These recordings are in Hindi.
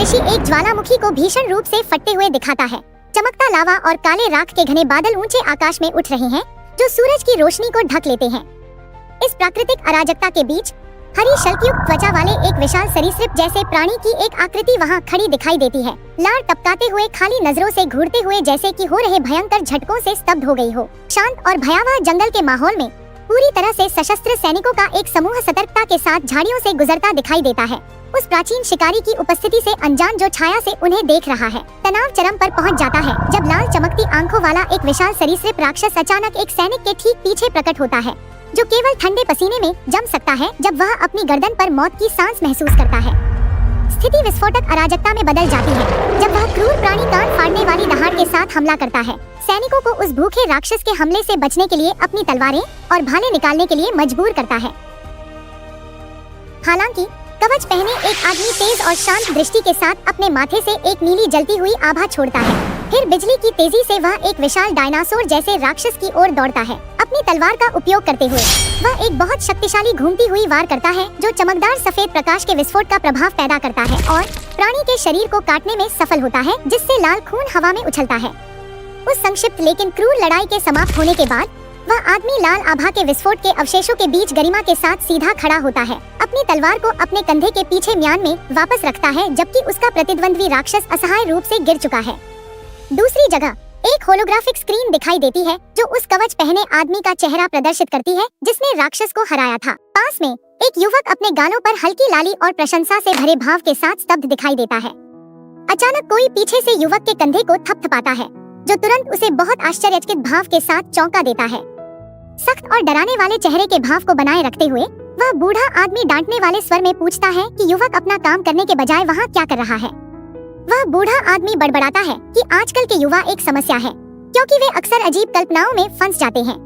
ऋषि एक ज्वालामुखी को भीषण रूप से फटते हुए दिखाता है। चमकता लावा और काले राख के घने बादल ऊंचे आकाश में उठ रहे हैं जो सूरज की रोशनी को ढक लेते हैं। इस प्राकृतिक अराजकता के बीच हरी शल्कयुक्त त्वचा वाले एक विशाल सरीसृप जैसे प्राणी की एक आकृति वहां खड़ी दिखाई देती है। लार टपकाते हुए खाली नजरों से घूरते हुए जैसे कि हो रहे भयंकर झटकों से स्तब्ध हो गई हो। शांत और भयावह जंगल के माहौल में पूरी तरह से सशस्त्र सैनिकों का एक समूह सतर्कता के साथ झाड़ियों से गुजरता दिखाई देता है। उस प्राचीन शिकारी की उपस्थिति से अनजान जो छाया से उन्हें देख रहा है। तनाव चरम पर पहुंच जाता है जब लाल चमकती आंखों वाला एक विशाल सरीसृप राक्षस अचानक एक सैनिक के ठीक पीछे प्रकट होता है, जो केवल ठंडे पसीने में जम सकता है जब वह अपनी गर्दन पर मौत की सांस महसूस करता है। स्थिति विस्फोटक अराजकता में बदल जाती है जब वह क्रूर प्राणी कान फाड़ने वाली दहाड़ के साथ हमला करता है, सैनिकों को उस भूखे राक्षस के हमले से बचने के लिए अपनी तलवारें और भाले निकालने के लिए मजबूर करता है। हालांकि कवच पहने एक आदमी तेज और शांत दृष्टि के साथ अपने माथे से एक नीली जलती हुई आभा छोड़ता है। फिर बिजली की तेजी से वह एक विशाल डायनासोर जैसे राक्षस की ओर दौड़ता है। अपनी तलवार का उपयोग करते हुए वह एक बहुत शक्तिशाली घूमती हुई वार करता है जो चमकदार सफेद प्रकाश के विस्फोट का प्रभाव पैदा करता है और प्राणी के शरीर को काटने में सफल होता है, जिससे लाल खून हवा में उछलता है। उस संक्षिप्त लेकिन क्रूर लड़ाई के समाप्त होने के बाद वह आदमी लाल आभा के विस्फोट के अवशेषों के बीच गरिमा के साथ सीधा खड़ा होता है। अपनी तलवार को अपने कंधे के पीछे म्यान में वापस रखता है, जबकि उसका प्रतिद्वंद्वी राक्षस असहाय रूप से गिर चुका है। दूसरी जगह एक होलोग्राफिक स्क्रीन दिखाई देती है जो उस कवच पहने आदमी का चेहरा प्रदर्शित करती है जिसने राक्षस को हराया था। पास में एक युवक अपने गालों पर हल्की लाली और प्रशंसा से भरे भाव के साथ स्तब्ध दिखाई देता है। अचानक कोई पीछे से युवक के कंधे को थपथपाता है, जो तुरंत उसे बहुत आश्चर्यचकित भाव के साथ चौंका देता है। सख्त और डराने वाले चेहरे के भाव को बनाए रखते हुए वह बूढ़ा आदमी डांटने वाले स्वर में पूछता है कि युवक अपना काम करने के बजाय वहाँ क्या कर रहा है। वह बूढ़ा आदमी बड़बड़ाता है कि आजकल के युवा एक समस्या है, क्योंकि वे अक्सर अजीब कल्पनाओं में फंस जाते हैं।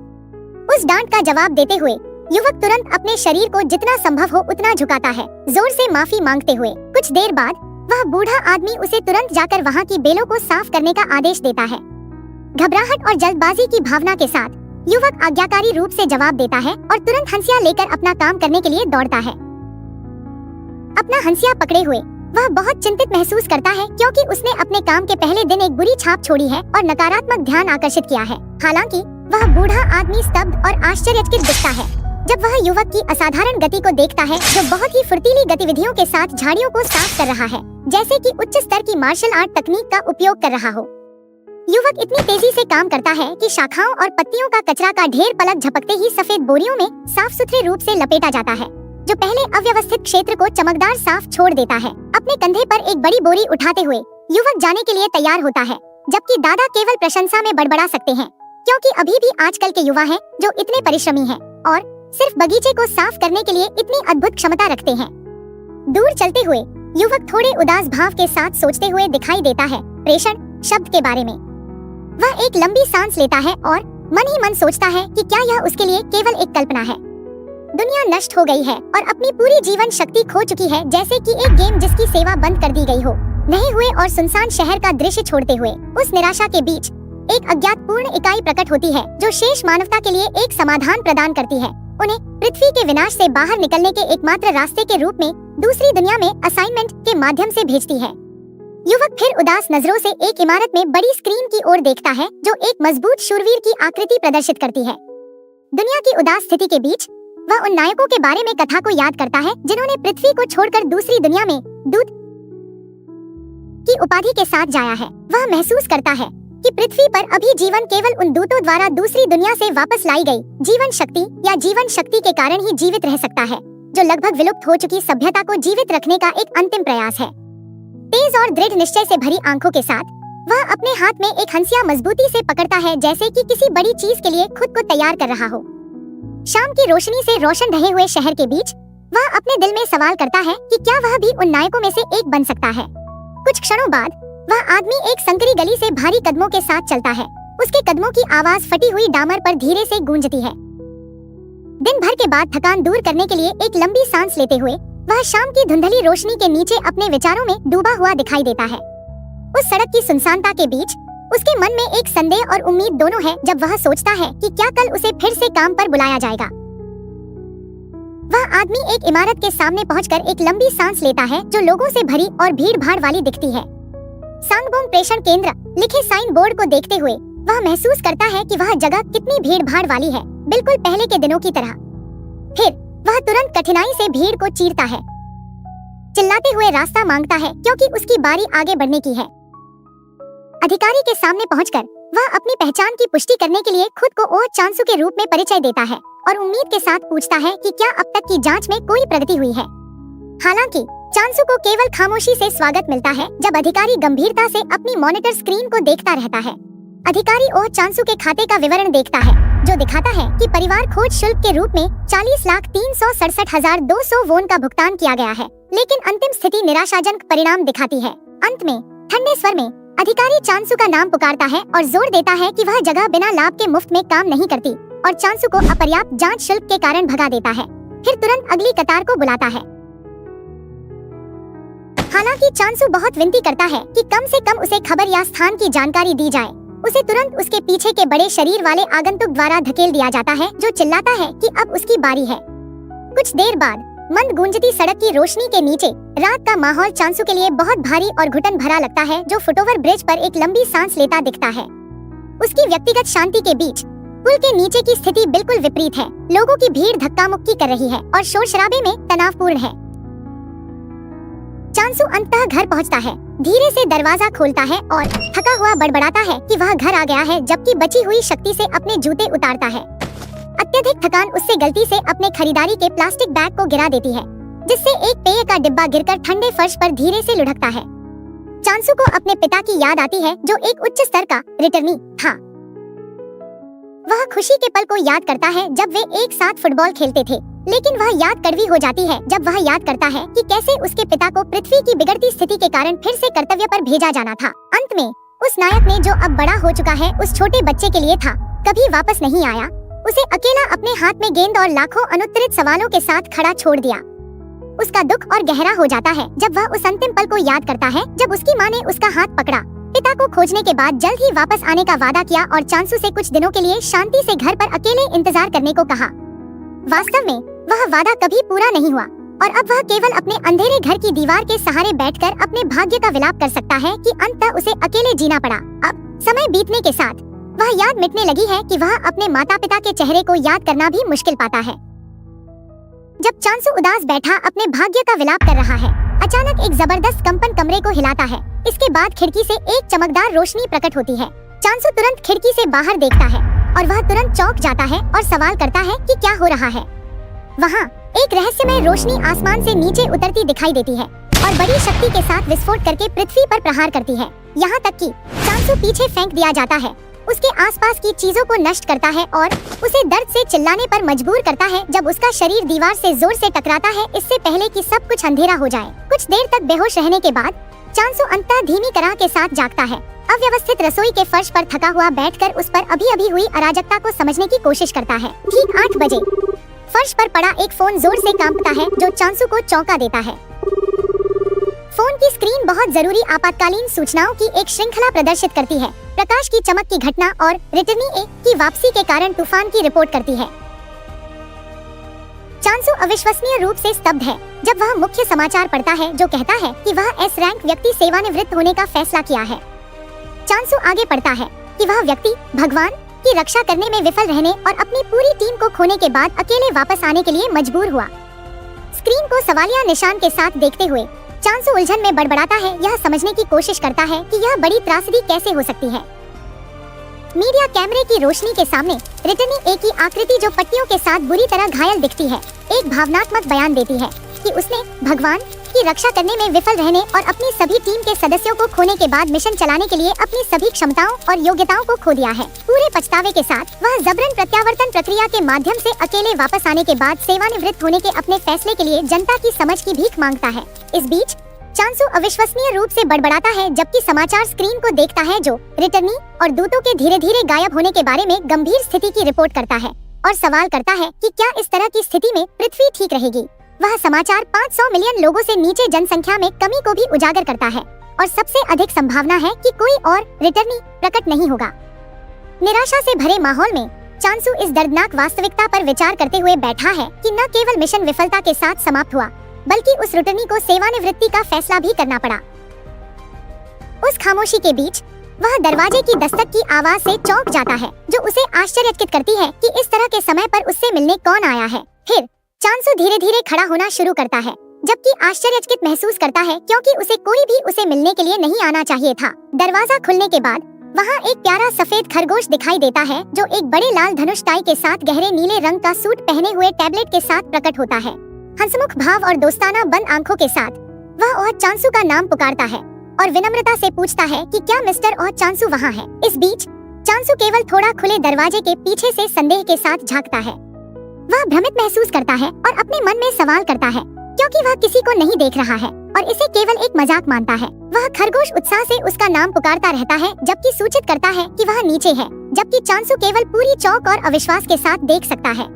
उस डांट का जवाब देते हुए युवक तुरंत अपने शरीर को जितना संभव हो उतना झुकाता है, जोर से माफी मांगते हुए। कुछ देर बाद वह बूढ़ा आदमी उसे तुरंत जाकर वहाँ की बेलों को साफ करने का आदेश देता है। घबराहट और जल्दबाजी की भावना के साथ युवक आज्ञाकारी रूप से जवाब देता है और तुरंत हंसिया लेकर अपना काम करने के लिए दौड़ता है। अपना हंसिया पकड़े हुए वह बहुत चिंतित महसूस करता है, क्योंकि उसने अपने काम के पहले दिन एक बुरी छाप छोड़ी है और नकारात्मक ध्यान आकर्षित किया है। हालांकि वह बूढ़ा आदमी स्तब्ध और आश्चर्यचकित दिखता है जब वह युवक की असाधारण गति को देखता है, जो बहुत ही फुर्तीली गतिविधियों के साथ झाड़ियों को साफ कर रहा है, जैसे कि उच्च स्तर की मार्शल आर्ट तकनीक का उपयोग कर रहा हो। युवक इतनी तेजी से काम करता है कि शाखाओं और पत्तियों का कचरा का ढेर पलक झपकते ही सफेद बोरियों में साफ सुथरे रूप से लपेटा जाता है, जो पहले अव्यवस्थित क्षेत्र को चमकदार साफ छोड़ देता है। अपने कंधे पर एक बड़ी बोरी उठाते हुए युवक जाने के लिए तैयार होता है, जबकि दादा केवल प्रशंसा में बड़बड़ा सकते हैं, क्योंकि अभी भी आजकल के युवा हैं जो इतने परिश्रमी हैं और सिर्फ बगीचे को साफ करने के लिए इतनी अद्भुत क्षमता रखते हैं। दूर चलते हुए युवक थोड़े उदास भाव के साथ सोचते हुए दिखाई देता है प्रेषण शब्द के बारे में। वह एक लंबी सांस लेता है और मन ही मन सोचता है कि क्या यह उसके लिए केवल एक कल्पना है। दुनिया नष्ट हो गई है और अपनी पूरी जीवन शक्ति खो चुकी है, जैसे कि एक गेम जिसकी सेवा बंद कर दी गई हो। नए हुए और सुनसान शहर का दृश्य छोड़ते हुए उस निराशा के बीच एक अज्ञातपूर्ण इकाई प्रकट होती है, जो शेष मानवता के लिए एक समाधान प्रदान करती है, उन्हें पृथ्वी के विनाश से बाहर निकलने के एकमात्र रास्ते के रूप में दूसरी दुनिया में असाइनमेंट के माध्यम से भेजती है। युवक फिर उदास नजरों से एक इमारत में बड़ी स्क्रीन की ओर देखता है, जो एक मजबूत शूरवीर की आकृति प्रदर्शित करती है। दुनिया की उदास स्थिति के बीच वह उन नायकों के बारे में कथा को याद करता है जिन्होंने पृथ्वी को छोड़कर दूसरी दुनिया में दूत की उपाधि के साथ जाया है। वह महसूस करता है कि पृथ्वी पर अभी जीवन केवल उन दूतों द्वारा दूसरी दुनिया से वापस लाई गई जीवन शक्ति या जीवन शक्ति के कारण ही जीवित रह सकता है, जो लगभग विलुप्त हो चुकी सभ्यता को जीवित रखने का एक अंतिम प्रयास है। तेज और दृढ़ निश्चय से भरी आंखों के साथ वह अपने हाथ में एक हंसिया मजबूती से पकड़ता है, जैसे कि किसी बड़ी चीज के लिए खुद को तैयार कर रहा हो। शाम की रोशनी से रोशन रहे हुए शहर के बीच वह अपने दिल में सवाल करता है कि क्या वह भी उन नायकों में से एक बन सकता है। कुछ क्षणों बाद वह आदमी एक संकरी गली से भारी कदमों के साथ चलता है। उसके कदमों की आवाज फटी हुई डामर पर धीरे से गूंजती है। दिन भर के बाद थकान दूर करने के लिए एक लंबी सांस लेते हुए वह शाम की धुंधली रोशनी के नीचे अपने विचारों में डूबा हुआ दिखाई देता है। उस सड़क की सुनसानता के बीच उसके मन में एक संदेह और उम्मीद दोनों है, जब वह सोचता है कि क्या कल उसे फिर से काम पर बुलाया जाएगा। वह आदमी एक इमारत के सामने पहुंचकर एक लंबी सांस लेता है जो लोगों से भरी और भीड़ भाड़ वाली दिखती है। सांगबोंग प्रेषण केंद्र लिखे साइन बोर्ड को देखते हुए वह महसूस करता है कि वह जगह कितनी भीड़ भाड़ वाली है, बिल्कुल पहले के दिनों की तरह। फिर वह तुरंत कठिनाई से भीड़ को चीरता है, चिल्लाते हुए रास्ता मांगता है क्योंकि उसकी बारी आगे बढ़ने की है। अधिकारी के सामने पहुंचकर वह अपनी पहचान की पुष्टि करने के लिए खुद को ओह चांसू के रूप में परिचय देता है और उम्मीद के साथ पूछता है कि क्या अब तक की जांच में कोई प्रगति हुई है। हालांकि चांसू को केवल खामोशी से स्वागत मिलता है जब अधिकारी गंभीरता से अपनी मॉनिटर स्क्रीन को देखता रहता है। अधिकारी ओह चांसू के खाते का विवरण देखता है जो दिखाता है कि परिवार खोज शुल्क के रूप में 40,367,200 वोन का भुगतान किया गया है, लेकिन अंतिम स्थिति निराशाजनक परिणाम दिखाती है। अंत में ठंडे स्वर में अधिकारी चांसू का नाम पुकारता है और जोर देता है कि वह जगह बिना लाभ के मुफ्त में काम नहीं करती और चांसू को अपर्याप्त जांच शुल्क के कारण भगा देता है। फिर तुरंत अगली कतार को बुलाता है। हालांकि चांसू बहुत विनती करता है कि कम से कम उसे खबर या स्थान की जानकारी दी जाए। उसे तुरंत उसके पीछे के बड़े शरीर वाले आगंतुक द्वारा धकेल दिया जाता है जो चिल्लाता है कि अब उसकी बारी है। कुछ देर बाद मंद गूंजती सड़क की रोशनी के नीचे रात का माहौल चांसू के लिए बहुत भारी और घुटन भरा लगता है जो फुटओवर ब्रिज पर एक लंबी सांस लेता दिखता है। उसकी व्यक्तिगत शांति के बीच पुल के नीचे की स्थिति बिल्कुल विपरीत है। लोगों की भीड़ धक्का मुक्की कर रही है और शोर शराबे में तनावपूर्ण है। चांसू अंततः घर पहुंचता है, धीरे से दरवाजा खोलता है और थका हुआ बड़बड़ाता है कि वह घर आ गया है, जबकि बची हुई शक्ति से अपने जूते उतारता है। अत्यधिक थकान उससे गलती से अपने खरीदारी के प्लास्टिक बैग को गिरा देती है, जिससे एक पेय का डिब्बा गिरकर ठंडे फर्श पर धीरे से लुढ़कता है। चांसू को अपने पिता की याद आती है जो एक उच्च स्तर का रिटर्नी था। वह खुशी के पल को याद करता है जब वे एक साथ फुटबॉल खेलते थे, लेकिन वह याद कड़वी हो जाती है जब वह याद करता है कि कैसे उसके पिता को पृथ्वी की बिगड़ती स्थिति के कारण फिर से कर्तव्य पर भेजा जाना था। अंत में उस नायक ने, जो अब बड़ा हो चुका है, उस छोटे बच्चे के लिए था, कभी वापस नहीं आया। उसे अकेला अपने हाथ में गेंद और लाखों अनुत्तरित सवालों के साथ खड़ा छोड़ दिया। उसका दुख और गहरा हो जाता है जब वह उस अंतिम पल को याद करता है जब उसकी माँ ने उसका हाथ पकड़ा, पिता को खोजने के बाद जल्द ही वापस आने का वादा किया और चांसू से कुछ दिनों के लिए शांति से घर पर अकेले इंतजार करने को कहा। वास्तव में वह वादा कभी पूरा नहीं हुआ और अब वह केवल अपने अंधेरे घर की दीवार के सहारे बैठकर अपने भाग्य का विलाप कर सकता है कि अंततः उसे अकेले जीना पड़ा। अब समय बीतने के साथ वह याद मिटने लगी है कि वह अपने माता पिता के चेहरे को याद करना भी मुश्किल पाता है। जब चांसू उदास बैठा अपने भाग्य का विलाप कर रहा है, अचानक एक जबरदस्त कंपन कमरे को हिलाता है। इसके बाद खिड़की से एक चमकदार रोशनी प्रकट होती है। चांसू तुरंत खिड़की से बाहर देखता है और वह तुरंत चौंक जाता है और सवाल करता है कि क्या हो रहा है। वहाँ एक रहस्यमय रोशनी आसमान से नीचे उतरती दिखाई देती है और बड़ी शक्ति के साथ विस्फोट करके पृथ्वी पर प्रहार करती है, यहाँ तक कि चांसू पीछे फेंक दिया जाता है, उसके आसपास की चीजों को नष्ट करता है और उसे दर्द से चिल्लाने पर मजबूर करता है जब उसका शरीर दीवार से जोर से टकराता है, इससे पहले कि सब कुछ अंधेरा हो जाए। कुछ देर तक बेहोश रहने के बाद चांसू अंततः धीमी तरह के साथ जागता है। अव्यवस्थित रसोई के फर्श पर थका हुआ बैठकर उस पर अभी हुई अराजकता को समझने की कोशिश करता है। ठीक 8 बजे फर्श पर पड़ा एक फोन जोर से कांपता है जो चांसू को चौंका देता है। फोन की स्क्रीन बहुत जरूरी आपातकालीन सूचनाओं की एक श्रृंखला प्रदर्शित करती है। प्रकाश की चमक की घटना और रिटर्नी ए की वापसी के कारण तूफान की रिपोर्ट करती है। चांसू अविश्वसनीय रूप से स्तब्ध है जब वह मुख्य समाचार पढ़ता है जो कहता है कि वह एस रैंक व्यक्ति सेवानिवृत्त होने का फैसला किया है। चांसू आगे पढ़ता है कि वह व्यक्ति भगवान की रक्षा करने में विफल रहने और अपनी पूरी टीम को खोने के बाद अकेले वापस आने के लिए मजबूर हुआ। स्क्रीन को सवालिया निशान के साथ देखते हुए चांसू उलझन में बड़बड़ाता है, यह समझने की कोशिश करता है कि यह बड़ी त्रासदी कैसे हो सकती है। मीडिया कैमरे की रोशनी के सामने रिटर्नी ए की आकृति जो पट्टियों के साथ बुरी तरह घायल दिखती है, एक भावनात्मक बयान देती है कि उसने भगवान की रक्षा करने में विफल रहने और अपनी सभी टीम के सदस्यों को खोने के बाद मिशन चलाने के लिए अपनी सभी क्षमताओं और योग्यताओं को खो दिया है। पूरे पछतावे के साथ वह जबरन प्रत्यावर्तन प्रक्रिया के माध्यम से अकेले वापस आने के बाद सेवानिवृत्त होने के अपने फैसले के लिए जनता की समझ की भीख मांगता है। इस बीच चांसू अविश्वसनीय रूप से बड़बड़ाता है जबकि समाचार स्क्रीन को देखता है जो रिटर्नी और दूतों के धीरे धीरे गायब होने के बारे में गंभीर स्थिति की रिपोर्ट करता है और सवाल करता है कि क्या इस तरह की स्थिति में पृथ्वी ठीक रहेगी। वह समाचार 500 मिलियन लोगों से नीचे जनसंख्या में कमी को भी उजागर करता है और सबसे अधिक संभावना है कि कोई और रिटर्नी प्रकट नहीं होगा। निराशा से भरे माहौल में चांसू इस दर्दनाक वास्तविकता पर विचार करते हुए बैठा है कि न केवल मिशन विफलता के साथ समाप्त हुआ, बल्कि उस रुटनी को सेवानिवृत्ति का फैसला भी करना पड़ा। उस खामोशी के बीच वह दरवाजे की दस्तक की आवाज से चौंक जाता है, जो उसे आश्चर्यचकित करती है कि इस तरह के समय पर उससे मिलने कौन आया है। फिर चांसू धीरे धीरे खड़ा होना शुरू करता है, जबकि आश्चर्यचकित महसूस करता है क्योंकि उसे कोई भी उसे मिलने के लिए नहीं आना चाहिए था। दरवाजा खुलने के बाद वहाँ एक प्यारा सफेद खरगोश दिखाई देता है, जो एक बड़े लाल धनुष टाई के साथ गहरे नीले रंग का सूट पहने हुए टैबलेट के साथ प्रकट होता है। हंसमुख भाव और दोस्ताना बंद आंखों के साथ वह और चांसू का नाम पुकारता है और विनम्रता से पूछता है कि क्या मिस्टर और चांसू वहाँ है। इस बीच चांसू केवल थोड़ा खुले दरवाजे के पीछे से संदेह के साथ झांकता है। वह भ्रमित महसूस करता है और अपने मन में सवाल करता है, क्योंकि वह किसी को नहीं देख रहा है और इसे केवल एक मजाक मानता है। वह खरगोश उत्साह से उसका नाम पुकारता रहता है, जबकि सूचित करता है कि वह नीचे है, जबकि चांसू केवल पूरी चौंक और अविश्वास के साथ देख सकता है।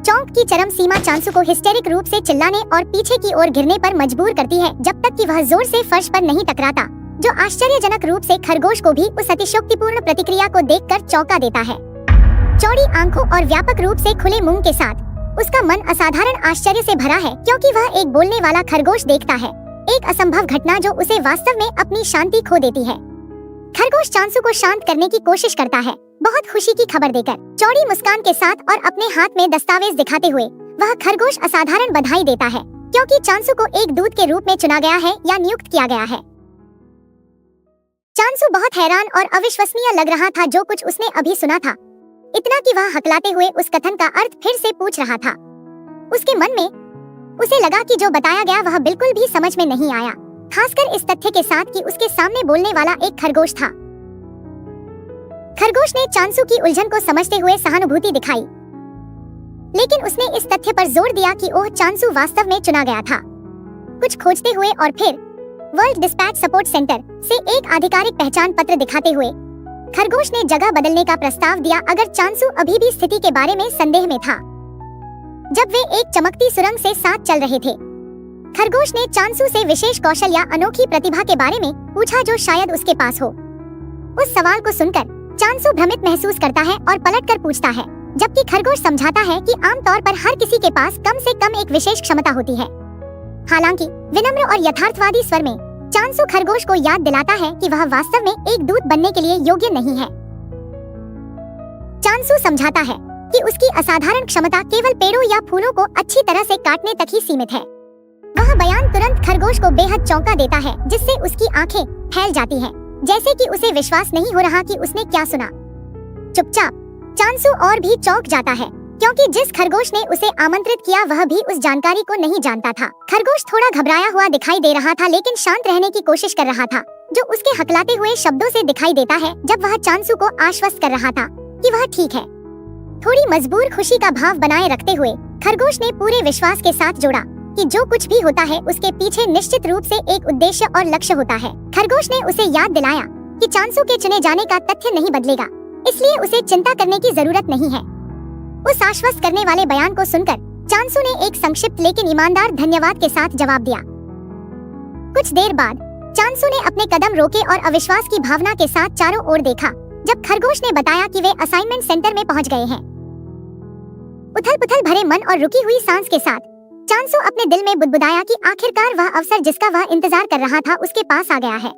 चौंक की चरम सीमा चांसू को हिस्टेरिक रूप से चिल्लाने और पीछे की ओर गिरने पर मजबूर करती है, जब तक कि वह जोर से फर्श पर नहीं टकराता, जो आश्चर्यजनक रूप से खरगोश को भी उस अतिशयोक्तिपूर्ण प्रतिक्रिया को देखकर चौंका देता है। चौड़ी आंखों और व्यापक रूप से खुले मुंह के साथ उसका मन असाधारण आश्चर्य से भरा है, क्योंकि वह एक बोलने वाला खरगोश देखता है, एक असंभव घटना जो उसे वास्तव में अपनी शांति खो देती है। खरगोश चांसू को शांत करने की कोशिश करता है, बहुत खुशी की खबर देकर। चौड़ी मुस्कान के साथ और अपने हाथ में दस्तावेज दिखाते हुए वह खरगोश असाधारण बधाई देता है, क्योंकि चांसू को एक दूत के रूप में चुना गया है या नियुक्त किया गया है। चांसू बहुत हैरान और अविश्वसनीय लग रहा था जो कुछ उसने अभी सुना था, इतना कि वह हकलाते हुए उस कथन का अर्थ फिर से पूछ रहा था। उसके मन में उसे लगा कि जो बताया गया वह बिल्कुल भी समझ में नहीं आया, खासकर इस तथ्य के साथ कि उसके सामने बोलने वाला एक खरगोश था। खरगोश ने चांसू की उलझन को समझते हुए सहानुभूति दिखाई, लेकिन उसने इस तथ्य पर जोर दिया कि ओह चांसू वास्तव में चुना गया था। कुछ खोजते हुए और फिर वर्ल्ड डिस्पैच सपोर्ट सेंटर से एक आधिकारिक पहचान पत्र दिखाते हुए खरगोश ने जगह बदलने का प्रस्ताव दिया अगर चांसू अभी भी स्थिति के बारे में संदेह में था। जब वे एक चमकती सुरंग से साथ चल रहे थे, खरगोश ने चांसू से विशेष कौशल या अनोखी प्रतिभा के बारे में पूछा जो शायद उसके पास हो। उस सवाल को सुनकर चांसू भ्रमित महसूस करता है और पलटकर पूछता है, जबकि खरगोश समझाता है कि आमतौर पर हर किसी के पास कम से कम एक विशेष क्षमता होती है। हालांकि विनम्र और यथार्थवादी स्वर में चांसू खरगोश को याद दिलाता है कि वह वास्तव में एक दूत बनने के लिए योग्य नहीं है। चांसू समझाता है कि उसकी असाधारण क्षमता केवल पेड़ों या फूलों को अच्छी तरह से काटने तक ही सीमित है। वह बयान तुरंत खरगोश को बेहद चौंका देता है, जिससे उसकी आंखें फैल जाती हैं, जैसे कि उसे विश्वास नहीं हो रहा कि उसने क्या सुना। चुपचाप चांसू और भी चौंक जाता है, क्योंकि जिस खरगोश ने उसे आमंत्रित किया वह भी उस जानकारी को नहीं जानता था। खरगोश थोड़ा घबराया हुआ दिखाई दे रहा था, लेकिन शांत रहने की कोशिश कर रहा था, जो उसके हकलाते हुए शब्दों से दिखाई देता है जब वह चांसू को आश्वस्त कर रहा था कि वह ठीक है। थोड़ी मजबूर खुशी का भाव बनाए रखते हुए खरगोश ने पूरे विश्वास के साथ जोड़ा कि जो कुछ भी होता है उसके पीछे निश्चित रूप से एक उद्देश्य और लक्ष्य होता है। खरगोश ने उसे याद दिलाया कि चांसू के चुने जाने का तथ्य नहीं बदलेगा, इसलिए उसे चिंता करने की जरूरत नहीं है। उस आश्वस्त करने वाले बयान को सुनकर चांसू ने एक संक्षिप्त लेकिन ईमानदार धन्यवाद के साथ जवाब दिया। कुछ देर बाद चांसू ने अपने कदम रोके और अविश्वास की भावना के साथ चारों ओर देखा जब खरगोश ने बताया कि वे असाइनमेंट सेंटर में पहुंच गए हैं। उथल-पुथल भरे मन और रुकी हुई सांस के साथ चांसू अपने दिल में बुदबुदाया कि आखिरकार वह अवसर जिसका वह इंतजार कर रहा था उसके पास आ गया है।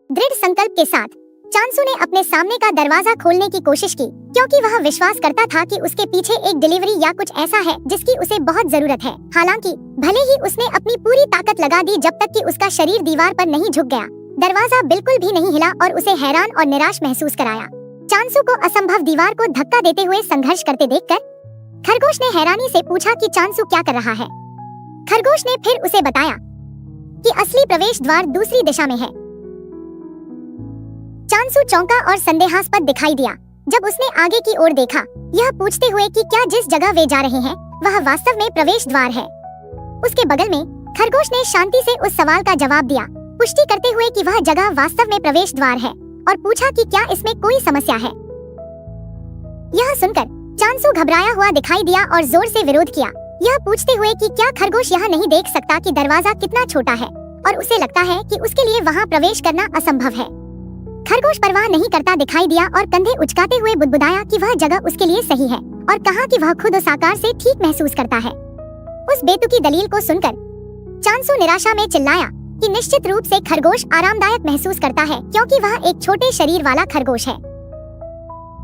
दृढ़ संकल्प के साथ चांसू ने अपने सामने का दरवाजा खोलने की कोशिश की, क्योंकि वह विश्वास करता था कि उसके पीछे एक डिलीवरी या कुछ ऐसा है जिसकी उसे बहुत जरूरत है। हालांकि भले ही उसने अपनी पूरी ताकत लगा दी, जब तक कि उसका शरीर दीवार पर नहीं झुक गया, दरवाजा बिल्कुल भी नहीं हिला और उसे हैरान और निराश महसूस कराया। चांसू को असंभव दीवार को धक्का देते हुए संघर्ष करते देखकर खरगोश ने हैरानी से पूछा कि चांसू क्या कर रहा है। खरगोश ने फिर उसे बताया कि असली प्रवेश द्वार दूसरी दिशा में है। चांसू चौंका और संदेहास्पद दिखाई दिया जब उसने आगे की ओर देखा, यह पूछते हुए कि क्या जिस जगह वे जा रहे हैं वह वास्तव में प्रवेश द्वार है। उसके बगल में खरगोश ने शांति से उस सवाल का जवाब दिया, पुष्टि करते हुए कि वह जगह वास्तव में प्रवेश द्वार है, और पूछा कि क्या इसमें कोई समस्या है। यह सुनकर चांसू घबराया हुआ दिखाई दिया और जोर से विरोध किया, यह पूछते हुए कि क्या खरगोश यह नहीं देख सकता कि दरवाजा कितना छोटा है और उसे लगता है कि उसके लिए वहां प्रवेश करना असंभव है। खरगोश परवाह नहीं करता दिखाई दिया और कंधे उचकाते हुए बुदबुदाया कि वह जगह उसके लिए सही है और कहा कि वह खुद उस आकार से ठीक महसूस करता है। उस बेतुकी दलील को सुनकर चांसू निराशा में चिल्लाया कि निश्चित रूप से खरगोश आरामदायक महसूस करता है क्योंकि वह एक छोटे शरीर वाला खरगोश है।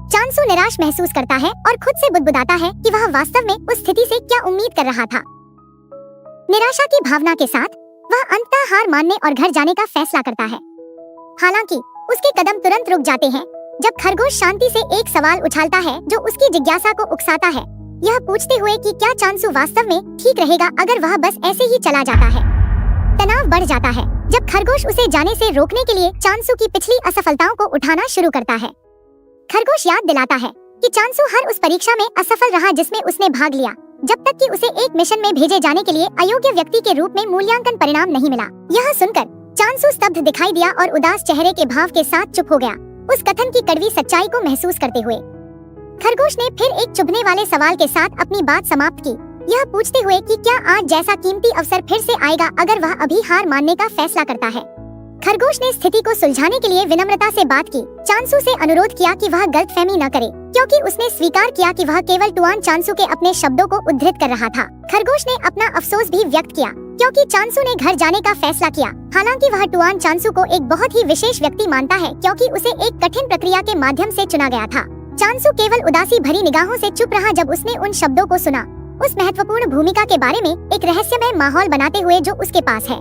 चांसू निराश महसूस करता है और खुद से बुदबुदाता है कि वह वास्तव में उस स्थिति से क्या उम्मीद कर रहा था। निराशा की भावना के साथ वह अंततः हार मानने और घर जाने का फैसला करता है। हालांकि उसके कदम तुरंत रुक जाते हैं जब खरगोश शांति से एक सवाल उछालता है जो उसकी जिज्ञासा को उकसाता है, यह पूछते हुए कि क्या चांसू वास्तव में ठीक रहेगा अगर वह बस ऐसे ही चला जाता है। तनाव बढ़ जाता है जब खरगोश उसे जाने से रोकने के लिए चांसू की पिछली असफलताओं को उठाना शुरू करता है। खरगोश याद दिलाता है कि चांसू हर उस परीक्षा में असफल रहा जिसमें उसने भाग लिया, जब तक कि उसे एक मिशन में भेजे जाने के लिए अयोग्य व्यक्ति के रूप में मूल्यांकन परिणाम नहीं मिला। यह सुनकर चांसू स्तब्ध दिखाई दिया और उदास चेहरे के भाव के साथ चुप हो गया, उस कथन की कड़वी सच्चाई को महसूस करते हुए। खरगोश ने फिर एक चुभने वाले सवाल के साथ अपनी बात समाप्त की, यह पूछते हुए कि क्या आज जैसा कीमती अवसर फिर से आएगा अगर वह अभी हार मानने का फैसला करता है। खरगोश ने स्थिति को सुलझाने के लिए विनम्रता से बात की, चांसू से अनुरोध किया कि वह गलतफहमी न करे, क्योंकि उसने स्वीकार किया कि वह केवल टुआन चांसू के अपने शब्दों को उद्धृत कर रहा था। खरगोश ने अपना अफसोस भी व्यक्त किया क्योंकि चांसू ने घर जाने का फैसला किया। हालांकि वह टुआन चांसू को एक बहुत ही विशेष व्यक्ति मानता है क्योंकि उसे एक कठिन प्रक्रिया के माध्यम से चुना गया था। चांसू केवल उदासी भरी निगाहों से चुप रहा जब उसने उन शब्दों को सुना, उस महत्वपूर्ण भूमिका के बारे में एक रहस्यमय माहौल बनाते हुए जो उसके पास है।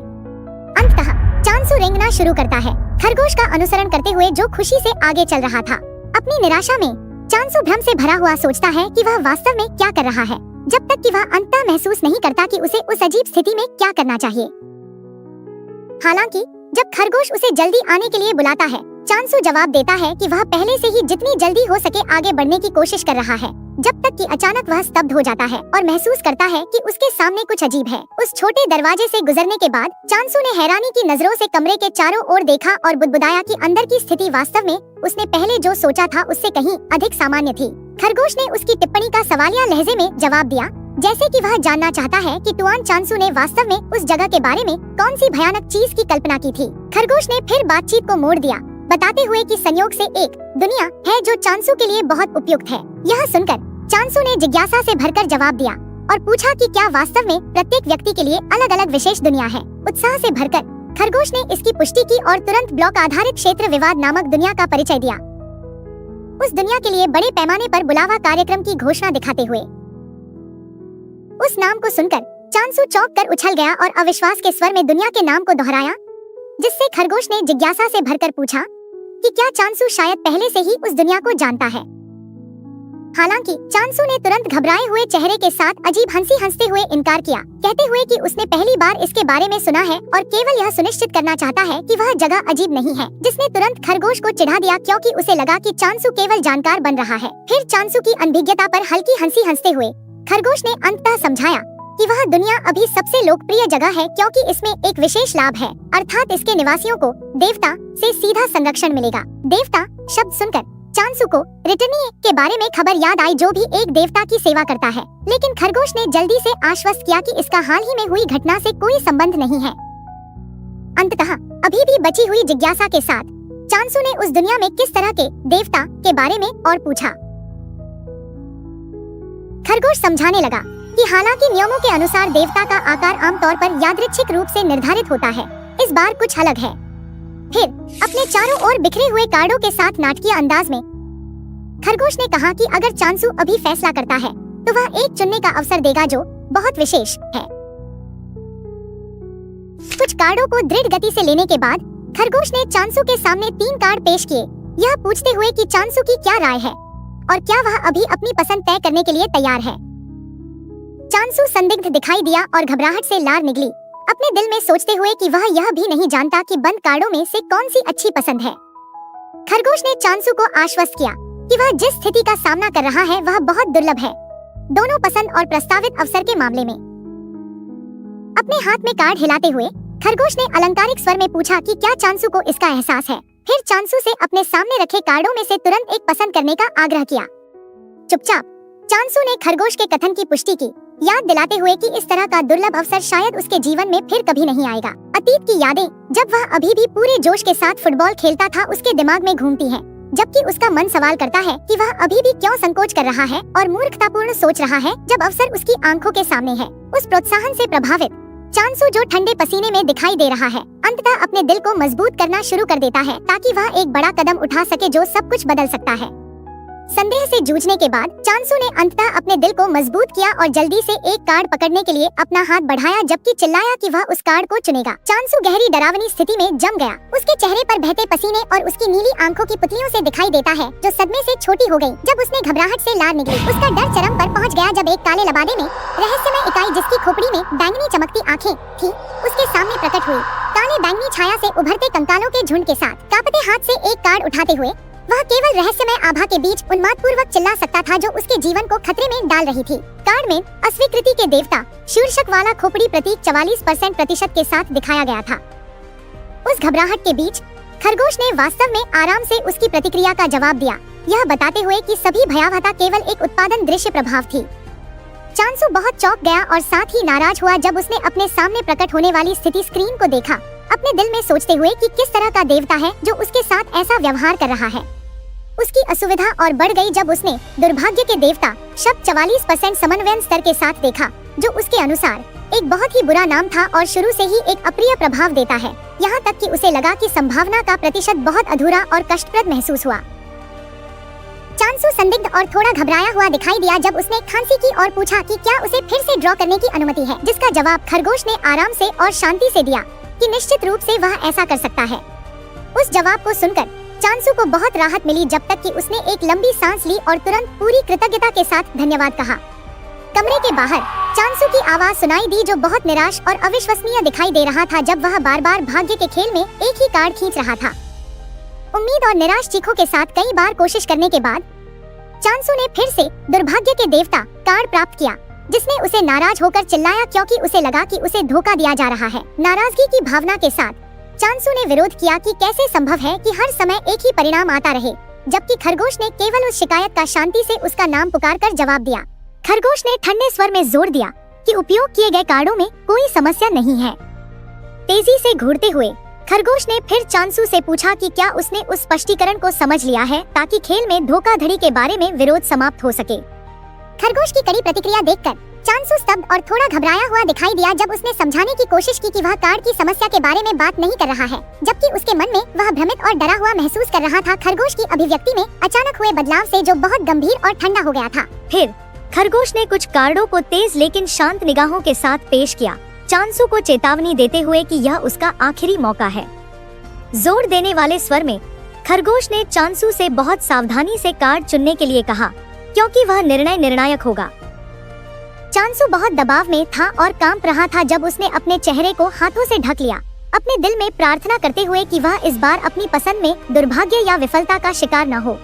अंततः चांसू रेंगना शुरू करता है, खरगोश का अनुसरण करते हुए जो खुशी से आगे चल रहा था। अपनी निराशा में चांसू भ्रम से भरा हुआ सोचता है कि वह वास्तव में क्या कर रहा है, जब तक कि वह अंततः महसूस नहीं करता कि उसे उस अजीब स्थिति में क्या करना चाहिए। हालांकि जब खरगोश उसे जल्दी आने के लिए बुलाता है, चांसू जवाब देता है कि वह पहले से ही जितनी जल्दी हो सके आगे बढ़ने की कोशिश कर रहा है, जब तक कि अचानक वह स्तब्ध हो जाता है और महसूस करता है कि उसके सामने कुछ अजीब है। उस छोटे दरवाजे से गुजरने के बाद चांसू ने हैरानी की नजरों से कमरे के चारों ओर देखा और बुदबुदाया कि अंदर की स्थिति वास्तव में उसने पहले जो सोचा था उससे कहीं अधिक सामान्य थी। खरगोश ने उसकी टिप्पणी का सवालिया लहजे में जवाब दिया, जैसे कि वह जानना चाहता है कि टुआन चांसू ने वास्तव में उस जगह के बारे में कौन सी भयानक चीज की कल्पना की थी। खरगोश ने फिर बातचीत को मोड़ दिया, बताते हुए कि संयोग से एक दुनिया है जो चांसू के लिए बहुत उपयुक्त है। यह सुनकर चांसू ने जिज्ञासा से भरकर जवाब दिया और पूछा कि क्या वास्तव में प्रत्येक व्यक्ति के लिए अलग अलग विशेष दुनिया है। उत्साह से भरकर खरगोश ने इसकी पुष्टि की और तुरंत ब्लॉक आधारित क्षेत्र विवाद नामक दुनिया का परिचय दिया, उस दुनिया के लिए बड़े पैमाने पर बुलावा कार्यक्रम की घोषणा दिखाते हुए। उस नाम को सुनकर चांसू चौंक कर उछल गया और अविश्वास के स्वर में दुनिया के नाम को दोहराया, जिससे खरगोश ने जिज्ञासा से भरकर पूछा कि क्या चांसू शायद पहले से ही उस दुनिया को जानता है। हालांकि चांसू ने तुरंत घबराए हुए चेहरे के साथ अजीब हंसी हंसते हुए इनकार किया, कहते हुए कि उसने पहली बार इसके बारे में सुना है और केवल यह सुनिश्चित करना चाहता है कि वह जगह अजीब नहीं है, जिसने तुरंत खरगोश को चिढ़ा दिया क्योंकि उसे लगा कि चांसू केवल जानकार बन रहा है। फिर चांसू की अनभिज्ञता पर हल्की हंसी हंसते हुए खरगोश ने अंततः समझाया कि वह दुनिया अभी सबसे लोकप्रिय जगह है क्योंकि इसमें एक विशेष लाभ है, अर्थात इसके निवासियों को देवता से सीधा संरक्षण मिलेगा। देवता शब्द सुनकर चांसू को रिटर्नी के बारे में खबर याद आई जो भी एक देवता की सेवा करता है, लेकिन खरगोश ने जल्दी से आश्वस्त किया कि इसका हाल ही में हुई घटना से कोई संबंध नहीं है। अंततः अभी भी बची हुई जिज्ञासा के साथ चांसू ने उस दुनिया में किस तरह के देवता के बारे में और पूछा। खरगोश समझाने लगा कि हालांकि नियमों के अनुसार देवता का आकार आमतौर पर यादृच्छिक रूप से निर्धारित होता है, इस बार कुछ अलग है। फिर अपने चारों ओर बिखरे हुए कार्डों के साथ नाटकीय अंदाज में खरगोश ने कहा कि अगर चांसू अभी फैसला करता है तो वह एक चुनने का अवसर देगा जो बहुत विशेष है। कुछ कार्डों को दृढ़ गति से लेने के बाद खरगोश ने चांसू के सामने 3 कार्ड पेश किए, यह पूछते हुए कि चांसू की क्या राय है और क्या वह अभी अपनी पसंद तय करने के लिए तैयार है। चांसू संदिग्ध दिखाई दिया और घबराहट से लार निकली, अपने दिल में सोचते हुए कि वह यह भी नहीं जानता कि बंद कार्डों में से कौन सी अच्छी पसंद है। खरगोश ने चांसू को आश्वस्त किया कि वह जिस स्थिति का सामना कर रहा है वह बहुत दुर्लभ है, दोनों पसंद और प्रस्तावित अवसर के मामले में। अपने हाथ में कार्ड हिलाते हुए खरगोश ने अलंकारिक स्वर में पूछा कि क्या चांसू को इसका एहसास है। फिर चांसू से अपने सामने रखे कार्डों में से तुरंत एक पसंद करने का आग्रह किया। चुपचाप चांसू ने खरगोश के कथन की पुष्टि की याद दिलाते हुए कि इस तरह का दुर्लभ अवसर शायद उसके जीवन में फिर कभी नहीं आएगा। अतीत की यादें, जब वह अभी भी पूरे जोश के साथ फुटबॉल खेलता था, उसके दिमाग में घूमती हैं, जबकि उसका मन सवाल करता है कि वह अभी भी क्यों संकोच कर रहा है और मूर्खतापूर्ण सोच रहा है जब अवसर उसकी आंखों के सामने है। उस प्रोत्साहन से प्रभावित चांसू, जो ठंडे पसीने में दिखाई दे रहा है, अंततः अपने दिल को मजबूत करना शुरू कर देता है ताकि वह एक बड़ा कदम उठा सके जो सब कुछ बदल सकता है। संदेह से जूझने के बाद चांसू ने अंततः अपने दिल को मजबूत किया और जल्दी से एक कार्ड पकड़ने के लिए अपना हाथ बढ़ाया, जबकि चिल्लाया कि वह उस कार्ड को चुनेगा। चांसू गहरी डरावनी स्थिति में जम गया। उसके चेहरे पर बहते पसीने और उसकी नीली आंखों की पुतलियों से दिखाई देता है, जो सदमे से छोटी हो गई जब उसने घबराहट से लार निकली। उसका डर चरम पर पहुंच गया जब एक काले लबादे में रहस्यमय इकाई, जिसकी खोपड़ी में बैंगनी चमकती आंखें थी, उसके सामने प्रकट हुई। काले बैंगनी छाया से उभरते कंकालों के झुंड के साथ कांपते हाथ से एक कार्ड उठाते हुए वह केवल रहस्यमय आभा के बीच उन्मादपूर्वक चिल्ला सकता था जो उसके जीवन को खतरे में डाल रही थी। कार्ड में अस्वीकृति के देवता शीर्षक वाला खोपड़ी प्रतीक 44% प्रतिशत के साथ दिखाया गया था। उस घबराहट के बीच खरगोश ने वास्तव में आराम से उसकी प्रतिक्रिया का जवाब दिया, यह बताते हुए कि सभी भयावहता केवल एक उत्पादन दृश्य प्रभाव थी। चांसू बहुत चौंक गया और साथ ही नाराज हुआ जब उसने अपने सामने प्रकट होने वाली स्थिति स्क्रीन को देखा, अपने दिल में सोचते हुए कि किस तरह का देवता है जो उसके साथ ऐसा व्यवहार कर रहा है। उसकी असुविधा और बढ़ गई जब उसने दुर्भाग्य के देवता शब्द 44% समन्वयन स्तर के साथ देखा, जो उसके अनुसार एक बहुत ही बुरा नाम था और शुरू से ही एक अप्रिय प्रभाव देता है। यहाँ तक कि उसे लगा कि संभावना का प्रतिशत बहुत अधूरा और कष्टप्रद महसूस हुआ। चांसू संदिग्ध और थोड़ा घबराया हुआ दिखाई दिया जब उसने खांसी की और पूछा कि क्या उसे फिर से ड्रॉ करने की अनुमति है, जिसका जवाब खरगोश ने आराम से और शांति से दिया कि निश्चित रूप से वह ऐसा कर सकता है। उस जवाब को सुनकर चांसू को बहुत राहत मिली, जब तक कि उसने एक लंबी सांस ली और तुरंत पूरी कृतज्ञता के साथ धन्यवाद कहा। कमरे के बाहर चांसू की आवाज सुनाई दी, जो बहुत निराश और अविश्वसनीय दिखाई दे रहा था जब वह बार-बार भाग्य के खेल में एक ही कार्ड खींच रहा था। उम्मीद और निराश चीखों के साथ कई बार कोशिश करने के बाद चांसू ने फिर से दुर्भाग्य के देवता कार्ड प्राप्त किया, जिसने उसे नाराज होकर चिल्लाया क्योंकि उसे लगा कि उसे धोखा दिया जा रहा है। नाराजगी की भावना के साथ चांसू ने विरोध किया कि कैसे संभव है कि हर समय एक ही परिणाम आता रहे, जबकि खरगोश ने केवल उस शिकायत का शांति से उसका नाम पुकारकर जवाब दिया। खरगोश ने ठंडे स्वर में जोर दिया कि उपयोग किए गए कार्डों में कोई समस्या नहीं है। तेजी से घूरते हुए खरगोश ने फिर चांसू से पूछा कि क्या उसने उस स्पष्टीकरण को समझ लिया है ताकि खेल में धोखाधड़ी के बारे में विरोध समाप्त हो सके। खरगोश की कड़ी प्रतिक्रिया देखकर चांसू स्तब्ध और थोड़ा घबराया हुआ दिखाई दिया जब उसने समझाने की कोशिश की कि वह कार्ड की समस्या के बारे में बात नहीं कर रहा है, जबकि उसके मन में वह भ्रमित और डरा हुआ महसूस कर रहा था। खरगोश की अभिव्यक्ति में अचानक हुए बदलाव से जो बहुत गंभीर और ठंडा हो गया था। फिर खरगोश ने कुछ कार्डों को तेज लेकिन शांत निगाहों के साथ पेश किया, चांसू को चेतावनी देते हुए कि यह उसका आखिरी मौका है। जोर देने वाले स्वर में खरगोश ने चांसू से बहुत सावधानी से कार्ड चुनने के लिए कहा, क्योंकि वह निर्णय निर्णायक होगा। चांसू बहुत दबाव में था और कांप रहा था जब उसने अपने चेहरे को हाथों से ढक लिया, अपने दिल में प्रार्थना करते हुए कि वह इस बार अपनी पसंद में दुर्भाग्य या विफलता का शिकार न हो।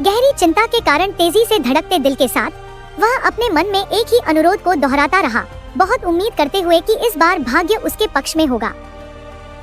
गहरी चिंता के कारण तेजी से धड़कते दिल के साथ वह अपने मन में एक ही अनुरोध को दोहराता रहा, बहुत उम्मीद करते हुए कि इस बार भाग्य उसके पक्ष में होगा।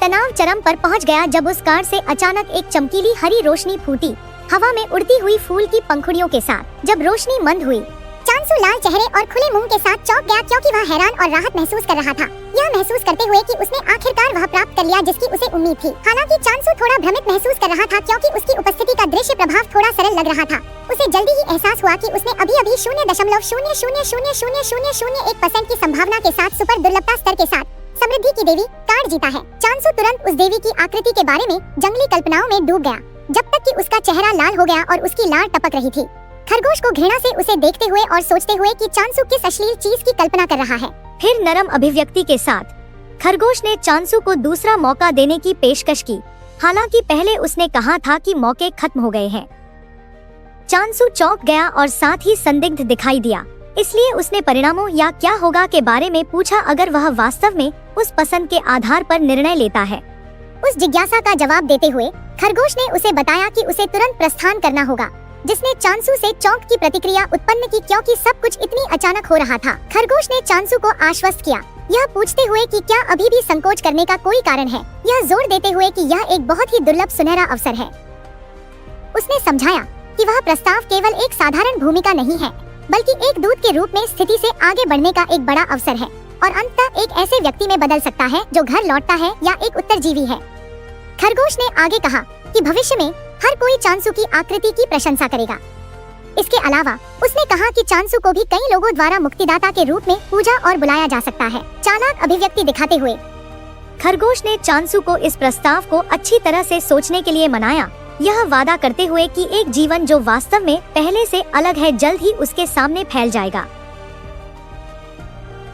तनाव चरम पर पहुंच गया जब उस कार्ड से अचानक एक चमकीली हरी रोशनी फूटी, हवा में उड़ती हुई फूल की पंखुड़ियों के साथ। जब रोशनी मंद हुई, चांसू लाल चेहरे और खुले मुंह के साथ चौंक गया क्योंकि वह हैरान और राहत महसूस कर रहा था, यह महसूस करते हुए कि उसने आखिरकार वह प्राप्त कर लिया जिसकी उसे उम्मीद थी। हालांकि चांसू थोड़ा भ्रमित महसूस कर रहा था क्योंकि उसकी उपस्थिति का दृश्य प्रभाव थोड़ा सरल लग रहा था। उसे जल्दी ही एहसास हुआ कि उसने अभी 0.0000001% की संभावना के साथ सुपर दुर्लभता स्तर के साथ समृद्धि की देवी कार्ड जीता है। चांसू तुरंत उस देवी की आकृति के बारे में जंगली कल्पनाओं में डूब गया, जब तक कि उसका चेहरा लाल हो गया और उसकी लार टपक रही थी। खरगोश को घृणा से उसे देखते हुए और सोचते हुए कि चांसू किस अश्लील चीज की कल्पना कर रहा है। फिर नरम अभिव्यक्ति के साथ खरगोश ने चांसू को दूसरा मौका देने की पेशकश की, हालांकि पहले उसने कहा था कि मौके खत्म हो गए हैं। चांसू चौंक गया और साथ ही संदिग्ध दिखाई दिया, इसलिए उसने परिणामों या क्या होगा के बारे में पूछा अगर वह वास्तव में उस पसंद के आधार पर निर्णय लेता है। उस जिज्ञासा का जवाब देते हुए खरगोश ने उसे बताया कि उसे तुरंत प्रस्थान करना होगा, जिसने चांसू से चौंक की प्रतिक्रिया उत्पन्न की क्योंकि सब कुछ इतनी अचानक हो रहा था। खरगोश ने चांसू को आश्वस्त किया, यह पूछते हुए कि क्या अभी भी संकोच करने का कोई कारण है, यह जोर देते हुए कि यह एक बहुत ही दुर्लभ सुनहरा अवसर है। उसने समझाया कि वह प्रस्ताव केवल एक साधारण भूमिका नहीं है, बल्कि एक दूत के रूप में स्थिति से आगे बढ़ने का एक बड़ा अवसर है और अंततः एक ऐसे व्यक्ति में बदल सकता है जो घर लौटता है या एक उत्तरजीवी है। खरगोश ने आगे कहा कि भविष्य में हर कोई चांसू की आकृति की प्रशंसा करेगा। इसके अलावा उसने कहा कि चांसू को भी कई लोगों द्वारा मुक्तिदाता के रूप में पूजा और बुलाया जा सकता है। चालाक अभिव्यक्ति दिखाते हुए खरगोश ने चांसू को इस प्रस्ताव को अच्छी तरह से सोचने के लिए मनाया, यह वादा करते हुए कि एक जीवन जो वास्तव में पहले से अलग है जल्द ही उसके सामने फैल जाएगा।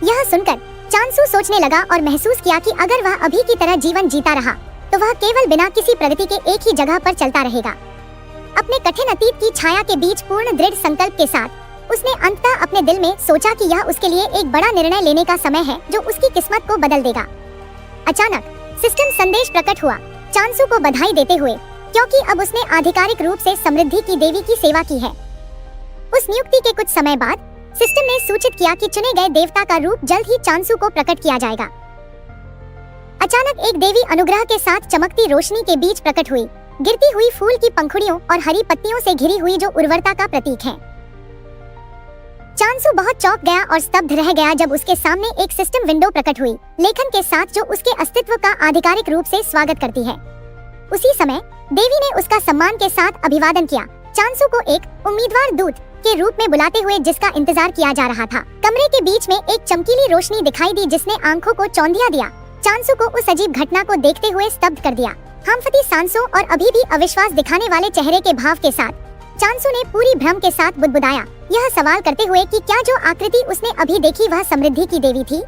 यह सुनकर चांसू सोचने लगा और महसूस किया कि अगर वह अभी की तरह जीवन जीता रहा तो वह केवल बिना किसी प्रगति के एक ही जगह पर चलता रहेगा। अपने कठिन अतीत की छाया के बीच पूर्ण दृढ़ संकल्प के साथ उसने अंततः अपने दिल में सोचा कि यह उसके लिए एक बड़ा निर्णय लेने का समय है जो उसकी किस्मत को बदल देगा। अचानक सिस्टम संदेश प्रकट हुआ, चांसू को बधाई देते हुए, क्योंकि अब उसने आधिकारिक रूप से समृद्धि की देवी की सेवा की है। उस नियुक्ति के कुछ समय बाद सिस्टम ने सूचित किया कि चुने गए देवता का रूप जल्द ही चांसू को प्रकट किया जाएगा। अचानक एक देवी अनुग्रह के साथ चमकती रोशनी के बीच प्रकट हुई, गिरती हुई फूल की पंखुड़ियों और हरी पत्तियों से घिरी हुई जो उर्वरता का प्रतीक है। चांसू बहुत चौंक गया और स्तब्ध रह गया जब उसके सामने एक सिस्टम विंडो प्रकट हुई, लेखन के साथ जो उसके अस्तित्व का आधिकारिक रूप से स्वागत करती है। उसी समय देवी ने उसका सम्मान के साथ अभिवादन किया, चांसू को एक उम्मीदवार दूत के रूप में बुलाते हुए जिसका इंतजार किया जा रहा था। कमरे के बीच में एक चमकीली रोशनी दिखाई दी जिसने आंखों को चौंधिया दिया। चांसू को उस अजीब घटना को देखते हुए स्तब्ध कर दिया। हांफती सांसों और अभी भी अविश्वास दिखाने वाले चेहरे के भाव के साथ चांसू ने पूरी भ्रम के साथ बुदबुदाया, यह सवाल करते हुए कि क्या जो आकृति उसने अभी देखी वह समृद्धि की देवी थी।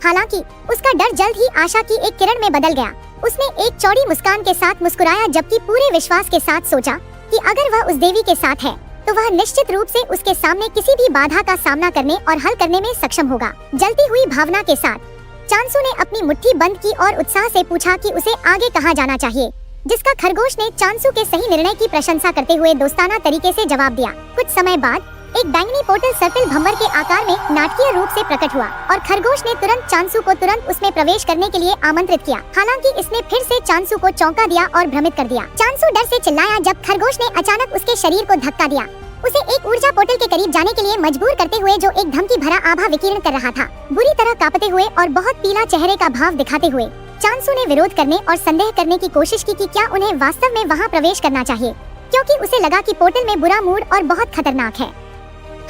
हालांकि उसका डर जल्द ही आशा की एक किरण में बदल गया। उसने एक चौड़ी मुस्कान के साथ मुस्कुराया जबकि पूरे विश्वास के साथ सोचा कि अगर वह उस देवी के साथ है तो वह निश्चित रूप से उसके सामने किसी भी बाधा का सामना करने और हल करने में सक्षम होगा। जलती हुई भावना के साथ चांसू ने अपनी मुट्ठी बंद की और उत्साह से पूछा कि उसे आगे कहाँ जाना चाहिए, जिसका खरगोश ने चांसू के सही निर्णय की प्रशंसा करते हुए दोस्ताना तरीके से जवाब दिया। कुछ समय बाद एक बैंगनी पोर्टल सर्पिल भंवर के आकार में नाटकीय रूप से प्रकट हुआ और खरगोश ने तुरंत चांसू को उसमें प्रवेश करने के लिए आमंत्रित किया। हालांकि इसने फिर से चांसू को चौंका दिया और भ्रमित कर दिया। चांसू डर से चिल्लाया जब खरगोश ने अचानक उसके शरीर को धक्का दिया, उसे एक ऊर्जा पोर्टल के करीब जाने के लिए मजबूर करते हुए जो एक धमकी भरा आभा विकीर्ण कर रहा था। बुरी तरह कांपते हुए और बहुत पीला चेहरे का भाव दिखाते हुए चांसू ने विरोध करने और संदेह करने की कोशिश की कि क्या उन्हें वास्तव में वहां प्रवेश करना चाहिए, क्योंकि उसे लगा कि पोर्टल में बुरा मूड और बहुत खतरनाक है।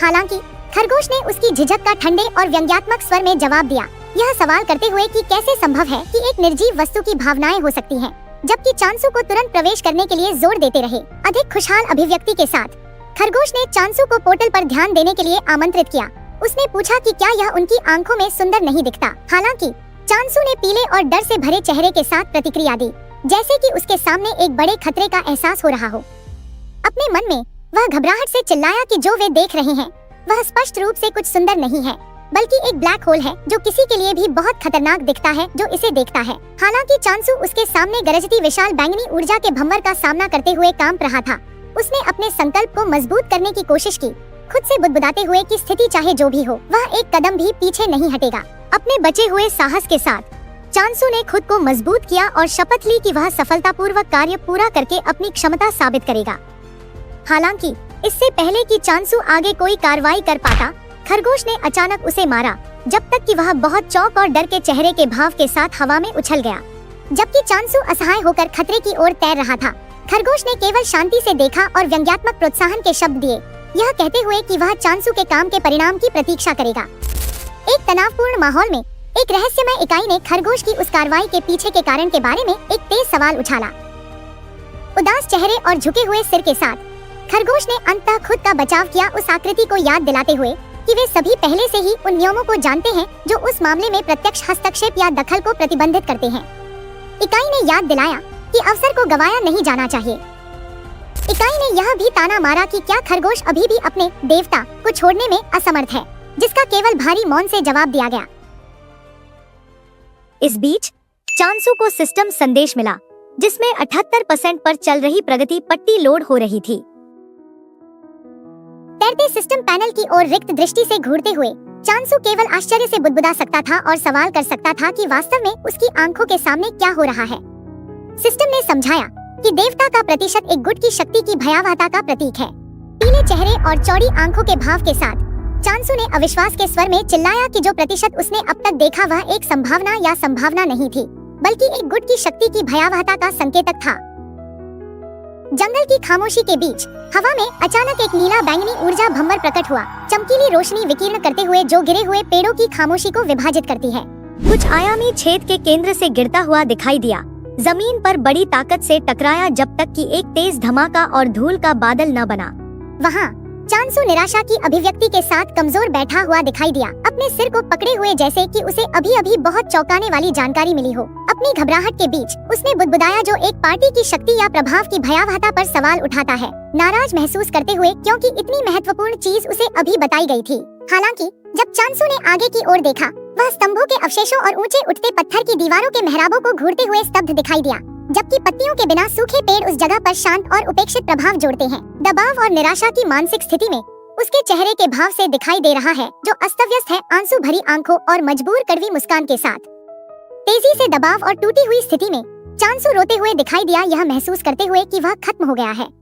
हालांकि खरगोश ने उसकी झिझक का ठंडे और व्यंग्यात्मक स्वर में जवाब दिया, यह सवाल करते हुए कि कैसे संभव है कि एक निर्जीव वस्तु की भावनाएं हो सकती हैं, जबकि चांसू को तुरंत प्रवेश करने के लिए जोर देते रहे। अधिक खुशहाल अभिव्यक्ति के साथ खरगोश ने चांसू को पोर्टल पर ध्यान देने के लिए आमंत्रित किया। उसने पूछा कि क्या यह उनकी आंखों में सुंदर नहीं दिखता। हालांकि चांसू ने पीले और डर से भरे चेहरे के साथ प्रतिक्रिया दी, जैसे कि उसके सामने एक बड़े खतरे का एहसास हो रहा हो। अपने मन में वह घबराहट से चिल्लाया कि जो वे देख रहे हैं वह स्पष्ट रूप से कुछ सुंदर नहीं है, बल्कि एक ब्लैक होल है जो किसी के लिए भी बहुत खतरनाक दिखता है जो इसे देखता है। हालांकि चांसू उसके सामने गरजती विशाल बैंगनी ऊर्जा के भंवर का सामना करते हुए कांप रहा था। उसने अपने संकल्प को मजबूत करने की कोशिश की, खुद से बुदबुदाते हुए कि स्थिति चाहे जो भी हो वह एक कदम भी पीछे नहीं हटेगा। अपने बचे हुए साहस के साथ चांसू ने खुद को मजबूत किया और शपथ ली कि वह सफलतापूर्वक कार्य पूरा करके अपनी क्षमता साबित करेगा। हालांकि इससे पहले कि चांसू आगे कोई कार्रवाई कर पाता, खरगोश ने अचानक उसे मारा, जब तक कि वह बहुत चौंक और डर के चेहरे के भाव के साथ हवा में उछल गया। जबकि चांसू असहाय होकर खतरे की ओर तैर रहा था, खरगोश ने केवल शांति से देखा और व्यंग्यात्मक प्रोत्साहन के शब्द दिए, यह कहते हुए कि वह चांसू के काम के परिणाम की प्रतीक्षा करेगा। एक तनावपूर्ण माहौल में एक रहस्यमय इकाई ने खरगोश की उस कार्रवाई के पीछे के कारण के बारे में एक तेज सवाल उछाला। उदास चेहरे और झुके हुए सिर के साथ खरगोश ने अंततः खुद का बचाव किया, उस आकृति को याद दिलाते हुए कि वे सभी पहले से ही उन नियमों को जानते हैं जो उस मामले में प्रत्यक्ष हस्तक्षेप या दखल को प्रतिबंधित करते हैं। इकाई ने याद दिलाया कि अवसर को गवाया नहीं जाना चाहिए। इकाई ने यह भी ताना मारा कि क्या खरगोश अभी भी अपने देवता को छोड़ने में असमर्थ है, जिसका केवल भारी मौन से जवाब दिया गया। इस बीच चांसू को सिस्टम संदेश मिला, जिसमें 78% पर चल रही प्रगति पट्टी लोड हो रही थी। तैरते सिस्टम पैनल की ओर रिक्त दृष्टि से घूरते हुए चांसू केवल आश्चर्य से बुदबुदा सकता था और सवाल कर सकता था कि वास्तव में उसकी आंखों के सामने क्या हो रहा है। सिस्टम ने समझाया कि देवता का प्रतिशत एक गुट की शक्ति की भयावहता का प्रतीक है। चमकीले चेहरे और चौड़ी आंखों के भाव के साथ चांसू ने अविश्वास के स्वर में चिल्लाया कि जो प्रतिशत उसने अब तक देखा वह एक संभावना या संभावना नहीं थी, बल्कि एक गुट की शक्ति की भयावहता का संकेतक था। जंगल की खामोशी के बीच हवा में अचानक एक नीला बैंगनी ऊर्जा भंवर प्रकट हुआ, चमकीली रोशनी विकीर्ण करते हुए जो गिरे हुए पेड़ों की खामोशी को विभाजित करती है। कुछ आयामी छेद के केंद्र से गिरता हुआ दिखाई दिया, जमीन पर बड़ी ताकत से टकराया जब तक कि एक तेज धमाका और धूल का बादल न बना। वहाँ चांसू निराशा की अभिव्यक्ति के साथ कमजोर बैठा हुआ दिखाई दिया, अपने सिर को पकड़े हुए जैसे कि उसे अभी अभी बहुत चौंकाने वाली जानकारी मिली हो। अपनी घबराहट के बीच उसने बुदबुदाया जो एक पार्टी की शक्ति या प्रभाव की भयावहता पर सवाल उठाता है, नाराज महसूस करते हुए क्योंकि इतनी महत्वपूर्ण चीज उसे अभी बताई गई थी। हालांकि जब चांसू ने आगे की ओर देखा, वह स्तंभों के अवशेषों और ऊंचे उठते पत्थर की दीवारों के मेहराबों को घूरते हुए स्तब्ध दिखाई दिया, जबकि पत्तियों के बिना सूखे पेड़ उस जगह पर शांत और उपेक्षित प्रभाव जोड़ते हैं। दबाव और निराशा की मानसिक स्थिति में उसके चेहरे के भाव से दिखाई दे रहा है, जो अस्त-व्यस्त है, आंसू भरी आंखों और मजबूर कड़वी मुस्कान के साथ। तेजी से दबाव और टूटी हुई स्थिति में चांसू रोते हुए दिखाई दिया, यह महसूस करते हुए कि वह खत्म हो गया है।